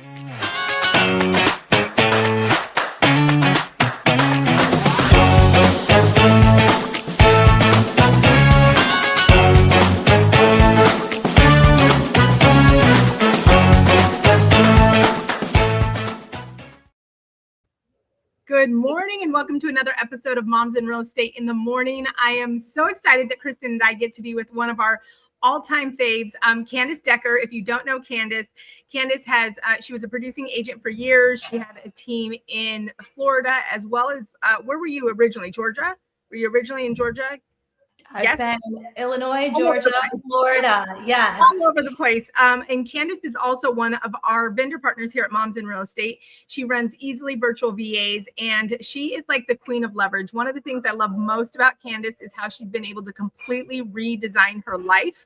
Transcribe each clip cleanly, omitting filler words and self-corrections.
Good morning and welcome to another episode of Moms in Real Estate in the Morning. I am so excited that Kristen and I get to be with one of our all-time faves, Candace Decker. If you don't know Candace has, she was a producing agent for years. She had a team in Florida as well as, where were you originally? Georgia? Were you originally in Georgia? I've been Illinois, Georgia, Florida. Yes. All over the place. And Candace is also one of our vendor partners here at Moms in Real Estate. She runs Easily Virtual VAs, and she is like the queen of leverage. One of the things I love most about Candace is how she's been able to completely redesign her life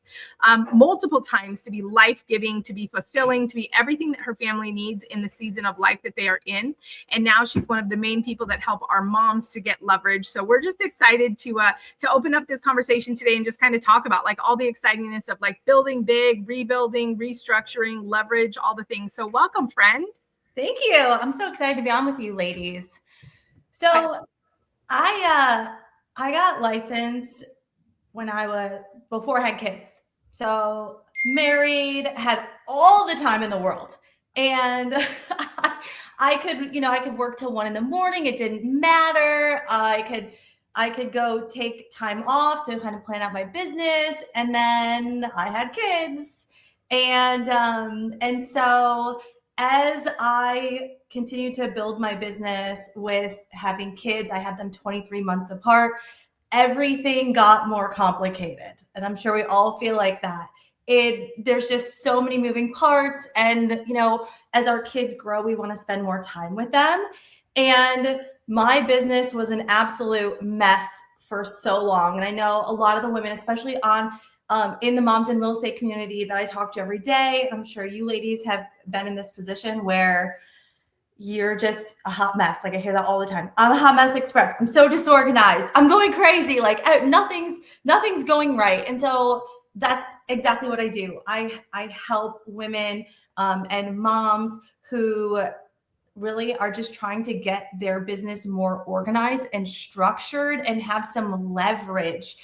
multiple times to be life-giving, to be fulfilling, to be everything that her family needs in the season of life that they are in. And now she's one of the main people that help our moms to get leverage. So we're just excited to open up this conversation today and just kind of talk about like all the excitingness of like building big, rebuilding, restructuring, leverage, all the things. So welcome, friend. Thank you. I'm so excited to be on with you ladies. So I got licensed before I had kids. So married, had all the time in the world. And I could work till 1 a.m. It didn't matter. I could go take time off to kind of plan out my business, and then I had kids. And so as I continued to build my business with having kids, I had them 23 months apart, everything got more complicated. And I'm sure we all feel like that. There's just so many moving parts. And, as our kids grow, we want to spend more time with them. And my business was an absolute mess for so long. And I know a lot of the women, especially in the Moms in Real Estate community that I talk to every day, I'm sure you ladies have been in this position where you're just a hot mess. Like I hear that all the time. I'm a hot mess express. I'm so disorganized. I'm going crazy. Like nothing's going right. And so that's exactly what I do. I help women and moms who really are just trying to get their business more organized and structured and have some leverage.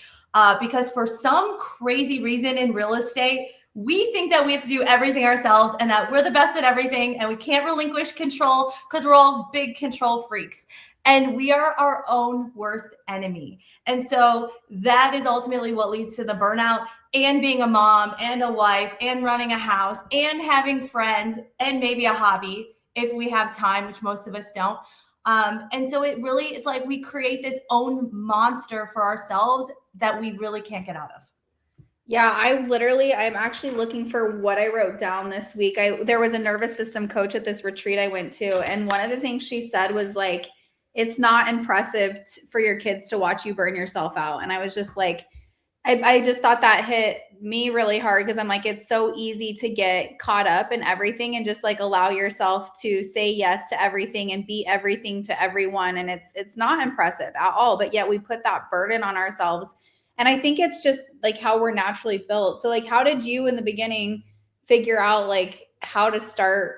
Because for some crazy reason in real estate, we think that we have to do everything ourselves and that we're the best at everything and we can't relinquish control because we're all big control freaks. And we are our own worst enemy. And so that is ultimately what leads to the burnout and being a mom and a wife and running a house and having friends and maybe a hobby if we have time, which most of us don't. And so it really is like we create this own monster for ourselves that we really can't get out of. Yeah, I'm actually looking for what I wrote down this week. There was a nervous system coach at this retreat I went to. And one of the things she said was like, it's not impressive for your kids to watch you burn yourself out. And I was just like, I just thought that hit me really hard because I'm like, it's so easy to get caught up in everything and just like allow yourself to say yes to everything and be everything to everyone. And it's not impressive at all, but yet we put that burden on ourselves. And I think it's just like how we're naturally built. So like, how did you in the beginning figure out like how to start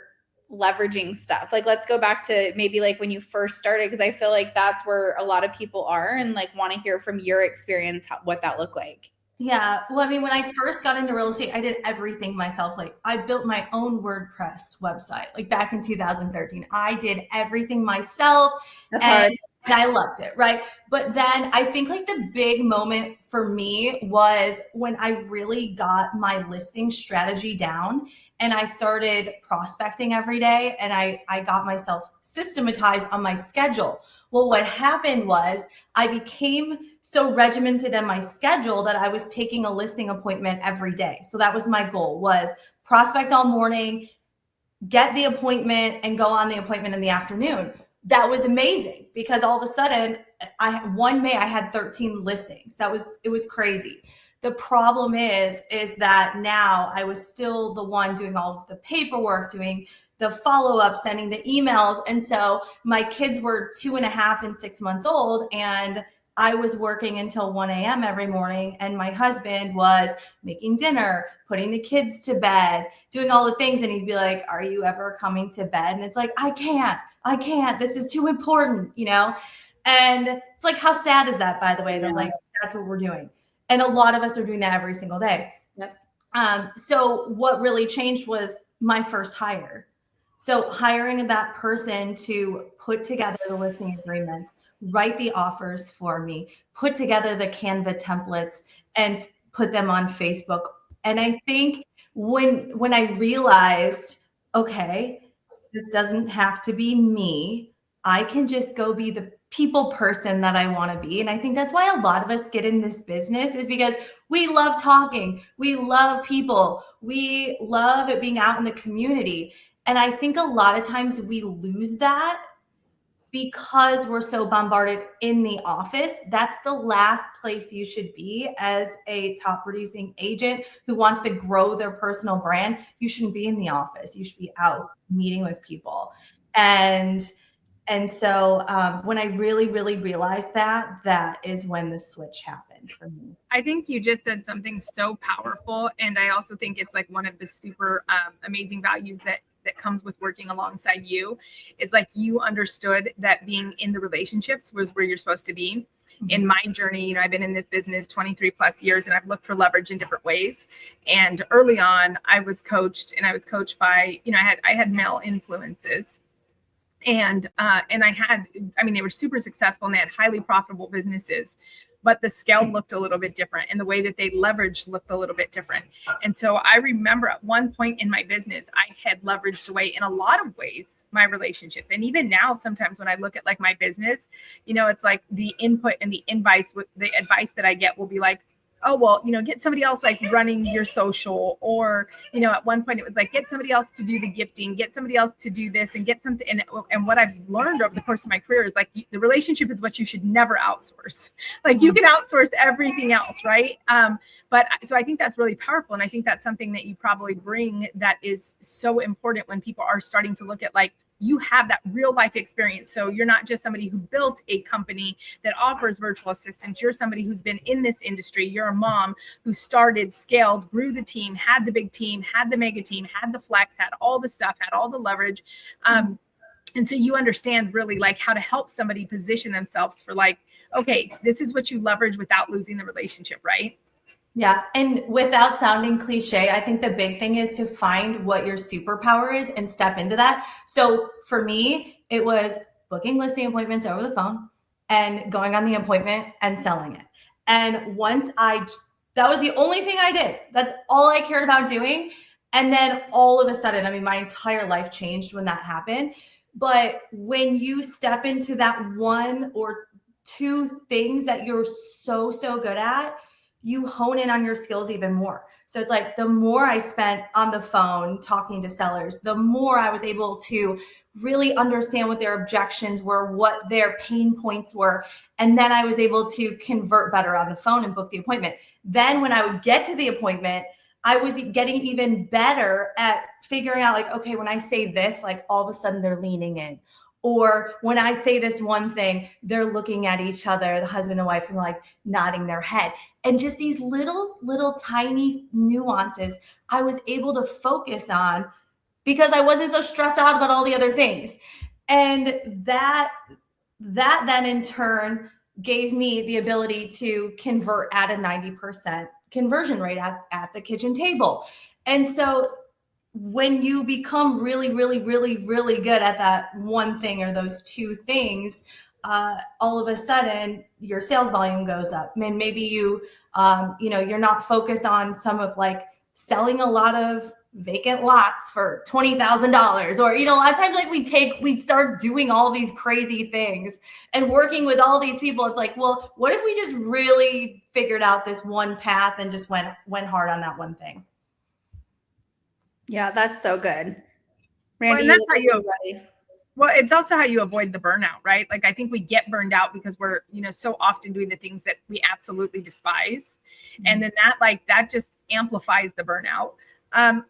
leveraging stuff? Like, let's go back to maybe like when you first started, because I feel like that's where a lot of people are and like want to hear from your experience, what that looked like. Yeah. Well, I mean, when I first got into real estate, I did everything myself. Like I built my own WordPress website, like back in 2013, I did everything myself. That's hard. And I loved it. Right. But then I think like the big moment for me was when I really got my listing strategy down and I started prospecting every day and I got myself systematized on my schedule. Well, what happened was I became so regimented in my schedule that I was taking a listing appointment every day. So that was my goal, was prospect all morning, get the appointment and go on the appointment in the afternoon. That was amazing because all of a sudden one May I had 13 listings. It was crazy. The problem is that now I was still the one doing all of the paperwork, doing the follow-up, sending the emails. And so my kids were 2.5 and 6 months old and I was working until 1 a.m. every morning, and my husband was making dinner, putting the kids to bed, doing all the things. And he'd be like, are you ever coming to bed? And it's like, I can't. This is too important, you know? And it's like, how sad is that, by the way? That like, that's what we're doing. And a lot of us are doing that every single day. Yep. So what really changed was my first hire. So hiring that person to put together the listing agreements, write the offers for me, put together the Canva templates, and put them on Facebook. And I think when I realized, okay, this doesn't have to be me, I can just go be the people person that I want to be. And I think that's why a lot of us get in this business, is because we love talking, we love people, we love it being out in the community. And I think a lot of times we lose that because we're so bombarded in the office. That's the last place you should be as a top producing agent who wants to grow their personal brand. You shouldn't be in the office. You should be out meeting with people. And so when I really, really realized that, that is when the switch happened for me. I think you just said something so powerful. And I also think it's like one of the super amazing values that comes with working alongside you, is like you understood that being in the relationships was where you're supposed to be. In my journey, you know, I've been in this business 23 plus years, and I've looked for leverage in different ways. And early on, I was coached by, you know, I had male influences. And they were super successful, and they had highly profitable businesses, but the scale looked a little bit different, and the way that they leveraged looked a little bit different. And so I remember at one point in my business, I had leveraged away in a lot of ways my relationship. And even now, sometimes when I look at like my business, you know, it's like the input and the advice that I get will be like, oh, well, you know, get somebody else like running your social, or, you know, at one point it was like, get somebody else to do the gifting, get somebody else to do this, and get something. And what I've learned over the course of my career is like, the relationship is what you should never outsource. Like you can outsource everything else. Right. So I think that's really powerful. And I think that's something that you probably bring that is so important when people are starting to look at, like, you have that real life experience. So you're not just somebody who built a company that offers virtual assistants. You're somebody who's been in this industry. You're a mom who started, scaled, grew the team, had the big team, had the mega team, had the flex, had all the stuff, had all the leverage. And so you understand really like how to help somebody position themselves for like, okay, this is what you leverage without losing the relationship, right? Yeah. And without sounding cliche, I think the big thing is to find what your superpower is and step into that. So for me, it was booking listing appointments over the phone and going on the appointment and selling it. And that was the only thing I did. That's all I cared about doing. And then all of a sudden, I mean, my entire life changed when that happened. But when you step into that one or two things that you're so good at, you hone in on your skills even more. So it's like the more I spent on the phone talking to sellers, the more I was able to really understand what their objections were, what their pain points were. And then I was able to convert better on the phone and book the appointment. Then when I would get to the appointment, I was getting even better at figuring out like, okay, when I say this, like all of a sudden they're leaning in. Or when I say this one thing, they're looking at each other, the husband and wife, and like nodding their head. And just these little tiny nuances I was able to focus on because I wasn't so stressed out about all the other things. And that then in turn gave me the ability to convert at a 90% conversion rate at the kitchen table. And so when you become really good at that one thing or those two things, all of a sudden your sales volume goes up. And maybe you're not focused on some of like selling a lot of vacant lots for $20,000, or, a lot of times like we start doing all these crazy things and working with all these people. It's like, well, what if we just really figured out this one path and just went hard on that one thing? Yeah, that's so good. Randy, well, and that's well, it's also how you avoid the burnout, right? Like I think we get burned out because we're, so often doing the things that we absolutely despise. And then that just amplifies the burnout.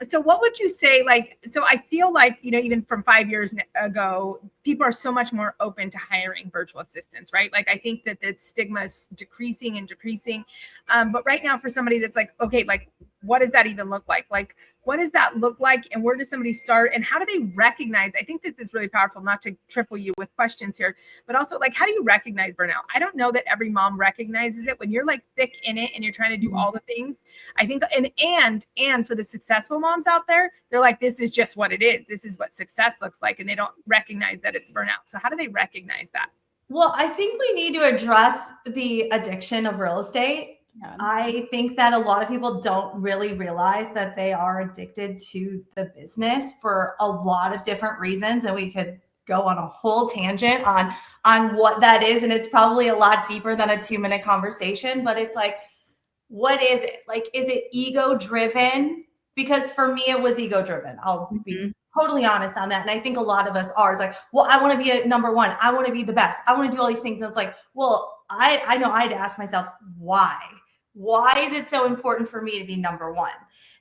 So what would you say, like, so I feel like, you know, even from 5 years ago, people are so much more open to hiring virtual assistants, right? Like, I think that the stigma is decreasing and decreasing. But right now for somebody that's like, okay, like, what does that even look like? Like, what does that look like? And where does somebody start? And how do they recognize? I think this is really powerful, not to triple you with questions here, but also like, how do you recognize burnout? I don't know that every mom recognizes it when you're like thick in it and you're trying to do all the things. I think, and for the successful moms out there, they're like, this is just what it is. This is what success looks like. And they don't recognize that it's burnout. So how do they recognize that? Well, I think we need to address the addiction of real estate. Yeah. I think that a lot of people don't really realize that they are addicted to the business for a lot of different reasons. And we could go on a whole tangent on what that is. And it's probably a lot deeper than a 2-minute conversation, but it's like, what is it? Like, is it ego driven? Because for me, it was ego driven. I'll be totally honest on that. And I think a lot of us are. It's like, well, I want to be a number one. I want to be the best. I want to do all these things. And it's like, well, I know I had to ask myself, why? Why is it so important for me to be number one?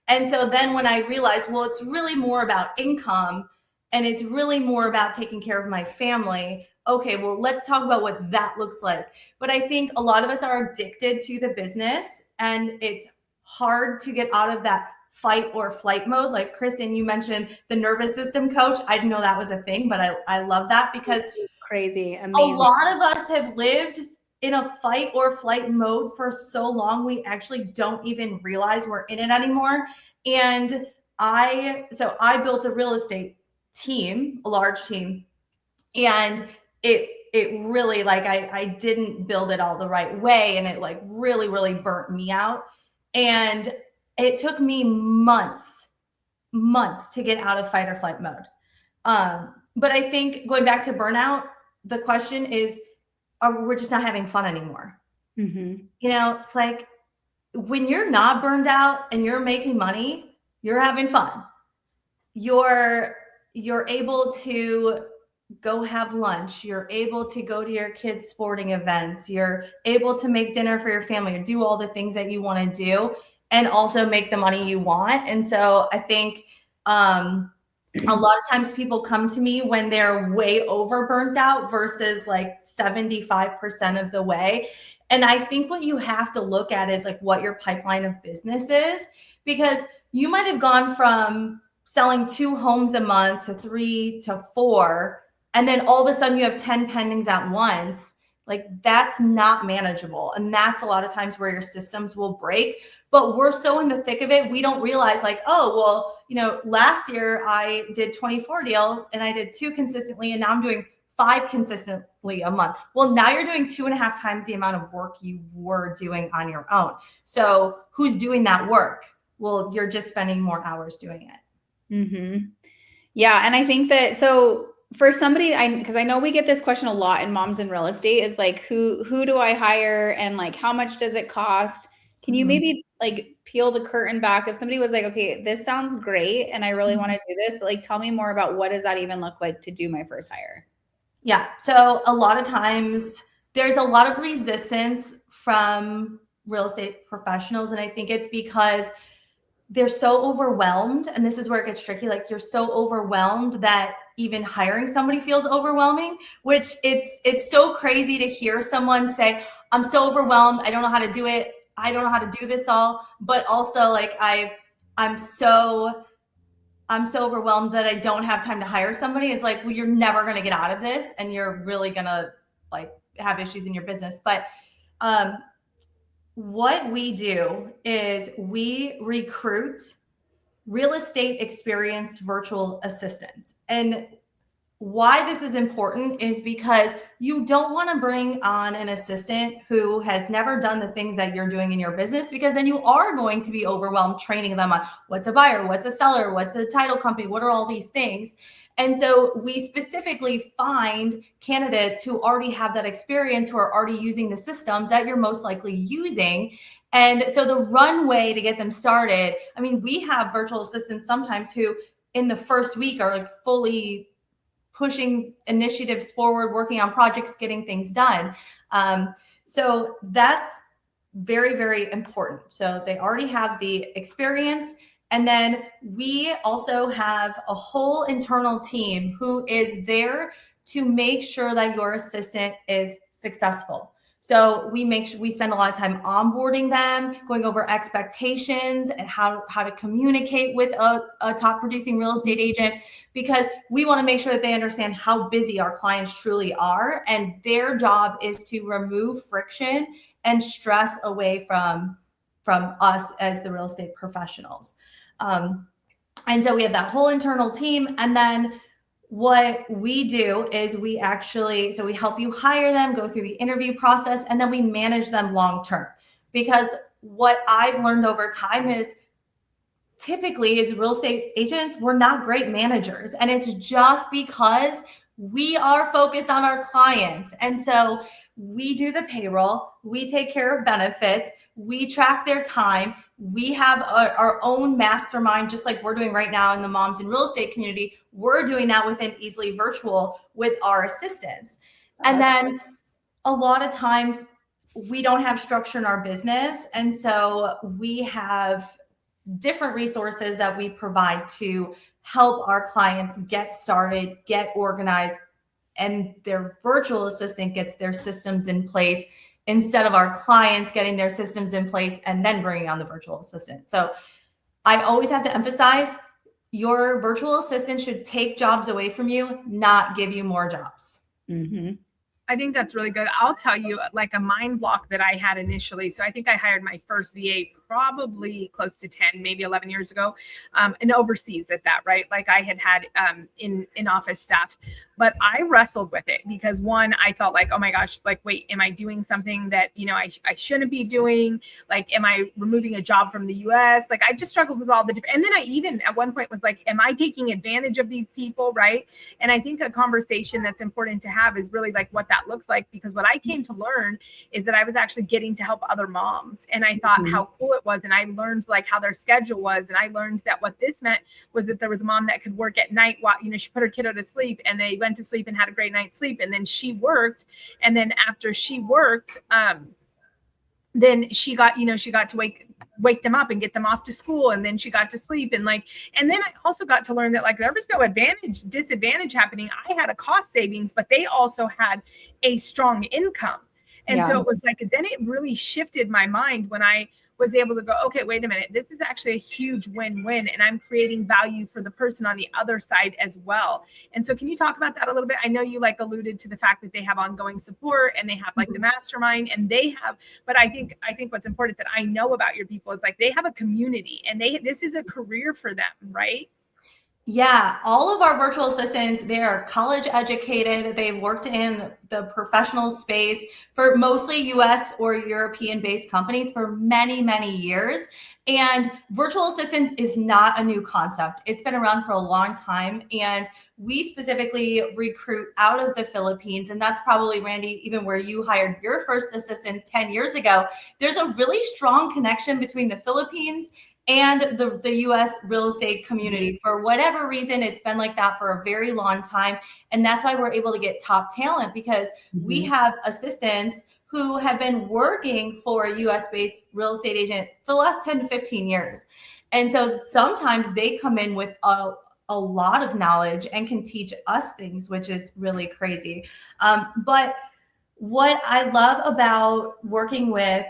And so then when I realized, well, it's really more about income and it's really more about taking care of my family. Okay, well, let's talk about what that looks like. But I think a lot of us are addicted to the business and it's hard to get out of that fight or flight mode. Like Kristen, you mentioned the nervous system coach. I didn't know that was a thing, but I love that because crazy, amazing. A lot of us have lived in a fight or flight mode for so long, we actually don't even realize we're in it anymore. And I built a real estate team, a large team, and it really, like, I didn't build it all the right way. And it like really burnt me out. And it took me months to get out of fight or flight mode. But I think going back to burnout, the question is, we're just not having fun anymore. You know, it's like when you're not burned out and you're making money, you're having fun. You're able to go have lunch. You're able to go to your kids' sporting events. You're able to make dinner for your family or do all the things that you want to do and also make the money you want. And so I think a lot of times people come to me when they're way over burnt out versus like 75% of the way. And I think what you have to look at is like what your pipeline of business is, because you might have gone from selling 2 homes a month to 3 to 4, and then all of a sudden you have 10 pendings at once. Like, that's not manageable. And that's a lot of times where your systems will break. But we're so in the thick of it, we don't realize like, oh, well, you know, last year I did 24 deals and I did 2 consistently, and now I'm doing 5 consistently a month. Well, now you're doing 2.5 times the amount of work you were doing on your own. So who's doing that work? Well, you're just spending more hours doing it. Yeah. And I think that, so for somebody, because I know we get this question a lot in Moms in Real Estate, is like, who do I hire and like, how much does it cost? Can you maybe like peel the curtain back? If somebody was like, okay, this sounds great and I really want to do this, but like, tell me more about what does that even look like to do my first hire? Yeah. So a lot of times there's a lot of resistance from real estate professionals. And I think it's because they're so overwhelmed. And this is where it gets tricky. Like, you're so overwhelmed that even hiring somebody feels overwhelming, which it's so crazy to hear someone say, I'm so overwhelmed. I don't know how to do it. I don't know how to do this all. But also like, I'm so overwhelmed that I don't have time to hire somebody. It's like, well, you're never going to get out of this and you're really going to like have issues in your business. But what we do is we recruit real estate experienced virtual assistants. And why this is important is because you don't want to bring on an assistant who has never done the things that you're doing in your business, because then you are going to be overwhelmed training them on what's a buyer, what's a seller, what's a title company, what are all these things. And so we specifically find candidates who already have that experience, who are already using the systems that you're most likely using. And so the runway to get them started, I mean, we have virtual assistants sometimes who in the first week are like fully pushing initiatives forward, working on projects, getting things done. So that's very, very important. So they already have the experience And then we also have a whole internal team who is there to make sure that your assistant is successful. So we spend a lot of time onboarding them, going over expectations and how to communicate with a top producing real estate agent, because we want to make sure that they understand how busy our clients truly are. And their job is to remove friction and stress away from us as the real estate professionals. And so we have that whole internal team. And then what we do is we help you hire them, go through the interview process, and then we manage them long-term. Because what I've learned over time is typically as real estate agents, we're not great managers. And it's just because we are focused on our clients. And so we do the payroll, we take care of benefits, we track their time. We have our own mastermind, just like we're doing right now in the Moms in Real Estate community. We're doing that within Easily Virtual with our assistants. And then a lot of times we don't have structure in our business. And so we have different resources that we provide to help our clients get started, get organized, and their virtual assistant gets their systems in place instead of our clients getting their systems in place and then bringing on the virtual assistant. So I always have to emphasize, your virtual assistant should take jobs away from you, not give you more jobs. Mm-hmm. I think that's really good. I'll tell you, like a mind block that I had initially. So I think I hired my first VA probably close to 10, maybe 11 years ago, and overseas at that, right? Like I had in office staff, but I wrestled with it because one, I felt like, oh my gosh, like, wait, am I doing something that, I shouldn't be doing? Like, am I removing a job from the US? Like, I just struggled with all the different, and then I even at one point was like, am I taking advantage of these people? Right. And I think a conversation that's important to have is really like what that looks like, because what I came to learn is that I was actually getting to help other moms. And I thought how cool it was. And I learned like how their schedule was. And I learned that what this meant was that there was a mom that could work at night while, she put her kiddo to sleep and they went to sleep and had a great night's sleep. And then she worked. And then after she worked, then she got to wake them up and get them off to school. And then she got to sleep. And then I also got to learn that like there was no disadvantage happening. I had a cost savings, but they also had a strong income. And so it was like, then it really shifted my mind when I was able to go, okay, wait a minute, this is actually a huge win-win, and I'm creating value for the person on the other side as well. And so can you talk about that a little bit? I know you like alluded to the fact that they have ongoing support and they have like the mastermind and but I think what's important that I know about your people is like they have a community and this is a career for them, right? Yeah, all of our virtual assistants, they are college educated. They've worked in the professional space for mostly US or European based companies for many, many years. And virtual assistants is not a new concept. It's been around for a long time. And we specifically recruit out of the Philippines. And that's probably, Randy, even where you hired your first assistant 10 years ago. There's a really strong connection between the Philippines and the US real estate community. For whatever reason, it's been like that for a very long time. And that's why we're able to get top talent, because we have assistants who have been working for a US-based real estate agent for the last 10 to 15 years. And so sometimes they come in with a lot of knowledge and can teach us things, which is really crazy. But what I love about working with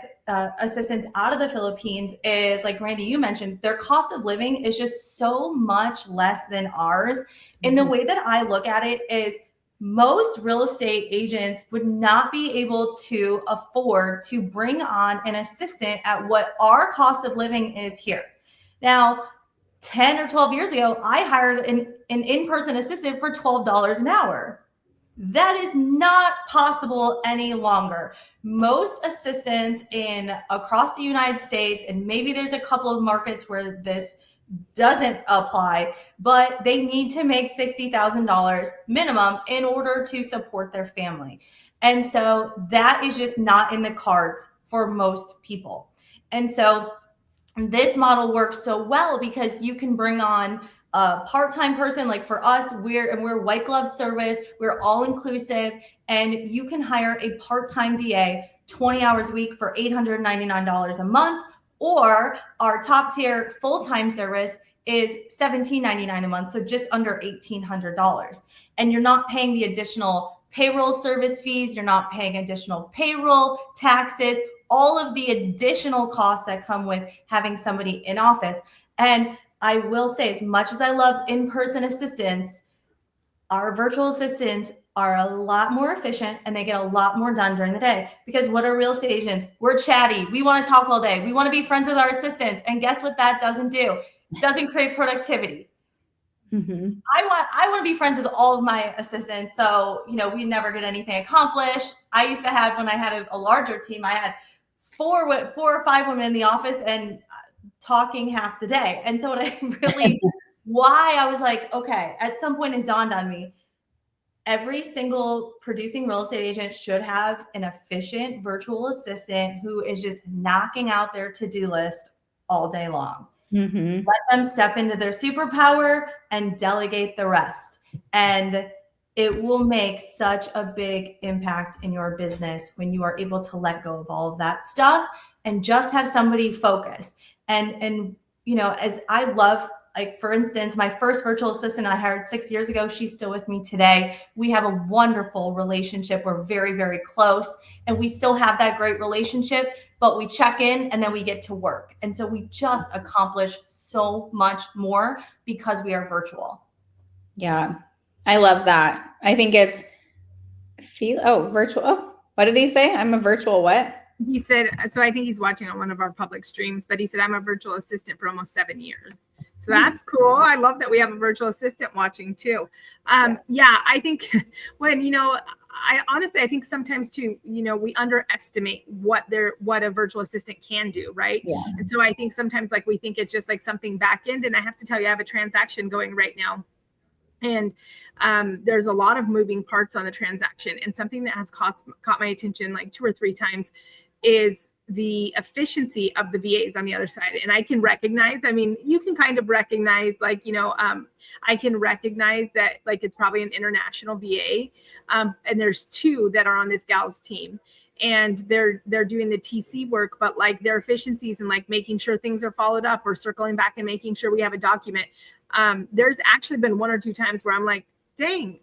assistants out of the Philippines is, like Randy, you mentioned, their cost of living is just so much less than ours. And the way that I look at it is most real estate agents would not be able to afford to bring on an assistant at what our cost of living is here. Now, 10 or 12 years ago, I hired an in-person assistant for $12 an hour. That is not possible any longer. Most assistants across the United States, and maybe there's a couple of markets where this doesn't apply, but they need to make $60,000 minimum in order to support their family. And so that is just not in the cards for most people. And so this model works so well because you can bring on a part-time person. Like for us, we're white glove service, we're all inclusive, and you can hire a part-time VA 20 hours a week for $899 a month, or our top tier full-time service is $17.99 a month, so just under $1,800. And you're not paying the additional payroll service fees, you're not paying additional payroll, taxes, all of the additional costs that come with having somebody in office. And I will say, as much as I love in-person assistants, our virtual assistants are a lot more efficient and they get a lot more done during the day. Because what are real estate agents? We're chatty. We want to talk all day. We want to be friends with our assistants. And guess what that doesn't do? It doesn't create productivity. Mm-hmm. I want to be friends with all of my assistants. So, we never get anything accomplished. I used to have, when I had a larger team, I had four or five women in the office and talking half the day. And so why I was like, okay, at some point it dawned on me, every single producing real estate agent should have an efficient virtual assistant who is just knocking out their to-do list all day long. Mm-hmm. Let them step into their superpower and delegate the rest. And it will make such a big impact in your business when you are able to let go of all of that stuff and just have somebody focus. And as I love, like, for instance, my first virtual assistant I hired 6 years ago, she's still with me today. We have a wonderful relationship. We're very, very close, and we still have that great relationship, but we check in and then we get to work. And so we just accomplish so much more because we are virtual. Yeah. I love that. I think it's virtual. Oh, what did he say? I'm a virtual what? He said, so I think he's watching on one of our public streams, but he said, I'm a virtual assistant for almost 7 years. So that's cool. I love that we have a virtual assistant watching too. Yeah, I think when, I think sometimes too, we underestimate what a virtual assistant can do, right? Yeah. And so I think sometimes we think it's just something back end. And I have to tell you, I have a transaction going right now. And there's a lot of moving parts on the transaction. And something that has caught my attention 2 or 3 times is the efficiency of the VAs on the other side. And I can recognize, you can kind of recognize, I can recognize that it's probably an international VA. And there's 2 that are on this gal's team. And they're doing the TC work, but their efficiencies and making sure things are followed up or circling back and making sure we have a document. There's actually been 1 or 2 times where I'm like, dang,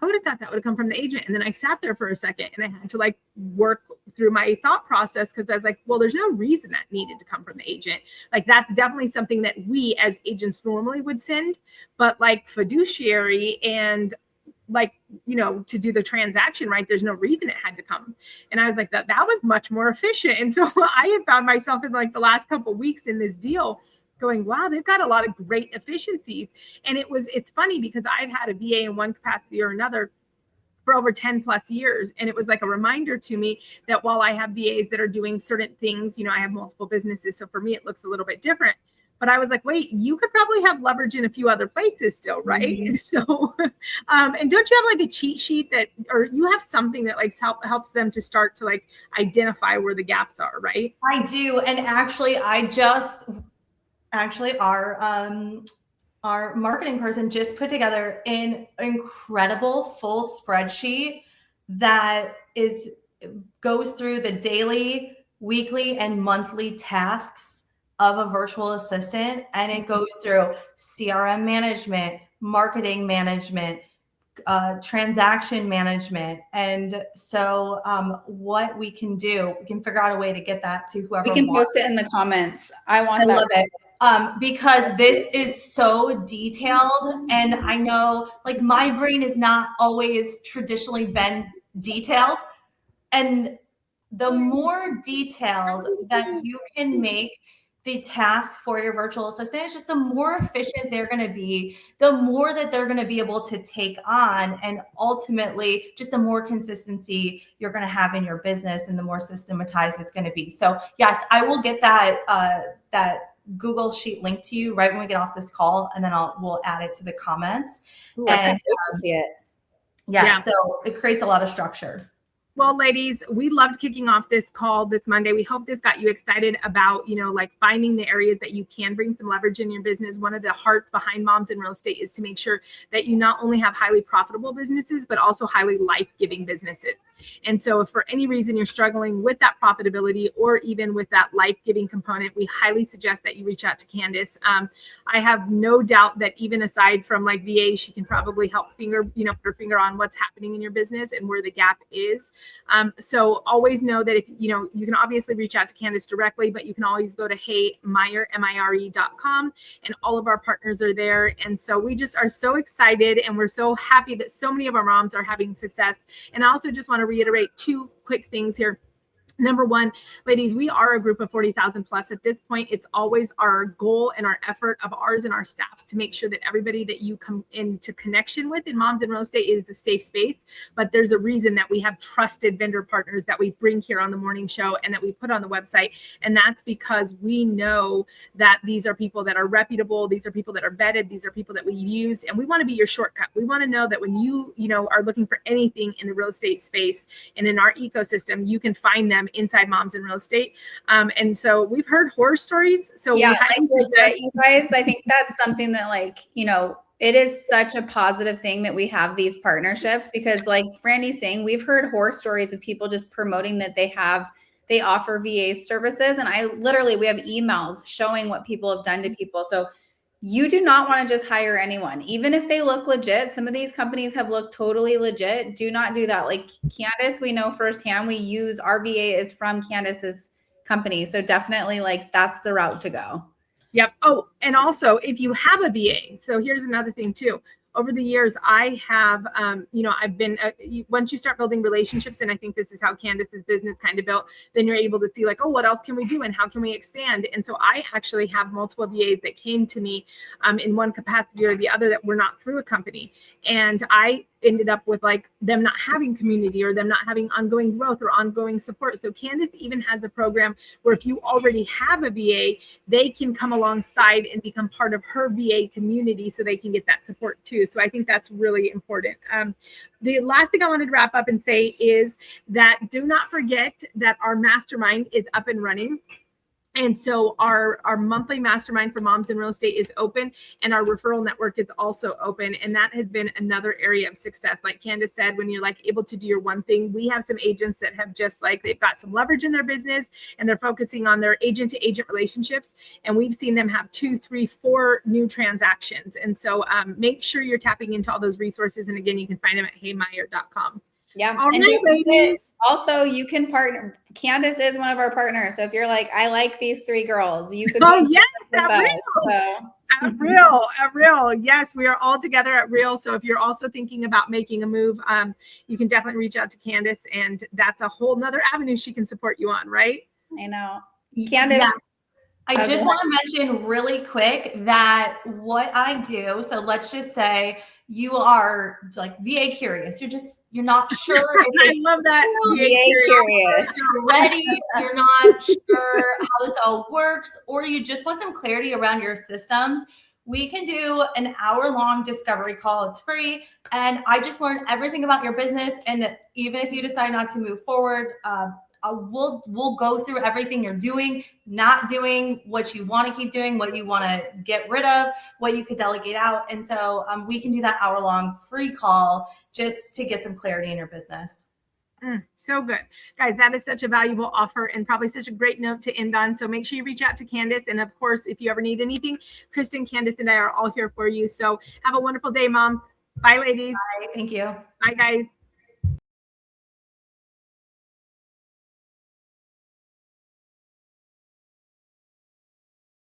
I would have thought that would have come from the agent. And then I sat there for a second and I had to work through my thought process, because I was like, well, there's no reason that needed to come from the agent. That's definitely something that we as agents normally would send, but fiduciary and to do the transaction, right? There's no reason it had to come. And I was like, that was much more efficient. And so I have found myself in the last couple of weeks in this deal going, wow, they've got a lot of great efficiencies. And it's funny because I've had a VA in one capacity or another for over 10 plus years. And it was a reminder to me that while I have VAs that are doing certain things, I have multiple businesses. So for me, it looks a little bit different. But I was like, wait, you could probably have leverage in a few other places still, right? Mm-hmm. So, and don't you have a cheat sheet or you have something that helps them to start to identify where the gaps are, right? I do. And actually, our marketing person just put together an incredible full spreadsheet that goes through the daily, weekly, and monthly tasks of a virtual assistant. And it goes through CRM management, marketing management, transaction management. And so what we can do, we can figure out a way to get that to whoever we can post it in the comments. I love it. Because this is so detailed, and I know my brain is not always traditionally been detailed, and the more detailed that you can make the task for your virtual assistant, it's just the more efficient they're going to be, the more that they're going to be able to take on, and ultimately just the more consistency you're going to have in your business and the more systematized it's going to be. So yes, I will get that Google Sheet link to you right when we get off this call, and then we'll add it to the comments. Ooh, and see it. Yeah, so it creates a lot of structure. Well, ladies, we loved kicking off this call this Monday. We hope this got you excited about, like finding the areas that you can bring some leverage in your business. One of the hearts behind Moms in Real Estate is to make sure that you not only have highly profitable businesses, but also highly life-giving businesses. And so if for any reason you're struggling with that profitability or even with that life-giving component, we highly suggest that you reach out to Candace. I have no doubt that even aside from like VA, she can probably help put her finger on what's happening in your business and where the gap is. So always know that if, you can obviously reach out to Candace directly, but you can always go to MIRE.com, and all of our partners are there. And so we just are so excited, and we're so happy that so many of our moms are having success. And I also just want to reiterate two quick things here. Number one, ladies, we are a group of 40,000 plus. At this point, it's always our goal and our effort of ours and our staffs to make sure that everybody that you come into connection with in Moms in Real Estate is a safe space. But there's a reason that we have trusted vendor partners that we bring here on the morning show and that we put on the website. And that's because we know that these are people that are reputable. These are people that are vetted. These are people that we use. And we want to be your shortcut. We want to know that when you are looking for anything in the real estate space and in our ecosystem, you can find them inside Moms in Real Estate. And so we've heard horror stories. So yeah, you guys, I think that's something that it is such a positive thing that we have these partnerships, because like Brandy's saying, we've heard horror stories of people just promoting that they offer VA services. And we have emails showing what people have done to people. So you do not want to just hire anyone, even if they look legit. Some of these companies have looked totally legit. Do not do that. Like Candace, we know firsthand, we use our VA is from Candace's company. So definitely that's the route to go. Yep. Oh, and also if you have a VA, so here's another thing too. Over the years, I have, I've been, once you start building relationships, and I think this is how Candace's business kind of built, then you're able to see like, oh, what else can we do and how can we expand? And so I actually have multiple VAs that came to me in one capacity or the other that were not through a company. And I ended up with like them not having community or them not having ongoing growth or ongoing support. So Candace even has a program where if you already have a VA, they can come alongside and become part of her VA community so they can get that support too. So I think that's really important. The last thing I wanted to wrap up and say is that do not forget that our mastermind is up and running. And so our monthly mastermind for Moms in Real Estate is open, and our referral network is also open. And that has been another area of success. Like Candace said, when you're able to do your one thing, we have some agents that have just they've got some leverage in their business and they're focusing on their agent to agent relationships. And we've seen them have 2, 3, 4 new transactions. And so make sure you're tapping into all those resources. And again, you can find them at HeyMIRE.com. Yeah. All and right, ladies. Also, you can partner. Candace is one of our partners. So if you're like, I like these 3 girls, you could. Oh, yes. At Real. Yes, we are all together at Real. So if you're also thinking about making a move, you can definitely reach out to Candace, and that's a whole nother avenue she can support you on, right? I know. Candace. Yes. I just want to mention really quick that what I do, so let's just say you are VA curious. You're not sure. I love that. VA curious. You're ready. You're not sure how this all works, or you just want some clarity around your systems. We can do an hour-long discovery call. It's free. And I just learned everything about your business. And even if you decide not to move forward, we'll go through everything you're doing, not doing, what you want to keep doing, what you want to get rid of, what you could delegate out. And so we can do that hour-long free call just to get some clarity in your business. So good. Guys, that is such a valuable offer and probably such a great note to end on. So make sure you reach out to Candace. And of course, if you ever need anything, Kristen, Candace, and I are all here for you. So have a wonderful day, moms. Bye, ladies. Bye. Thank you. Bye, guys.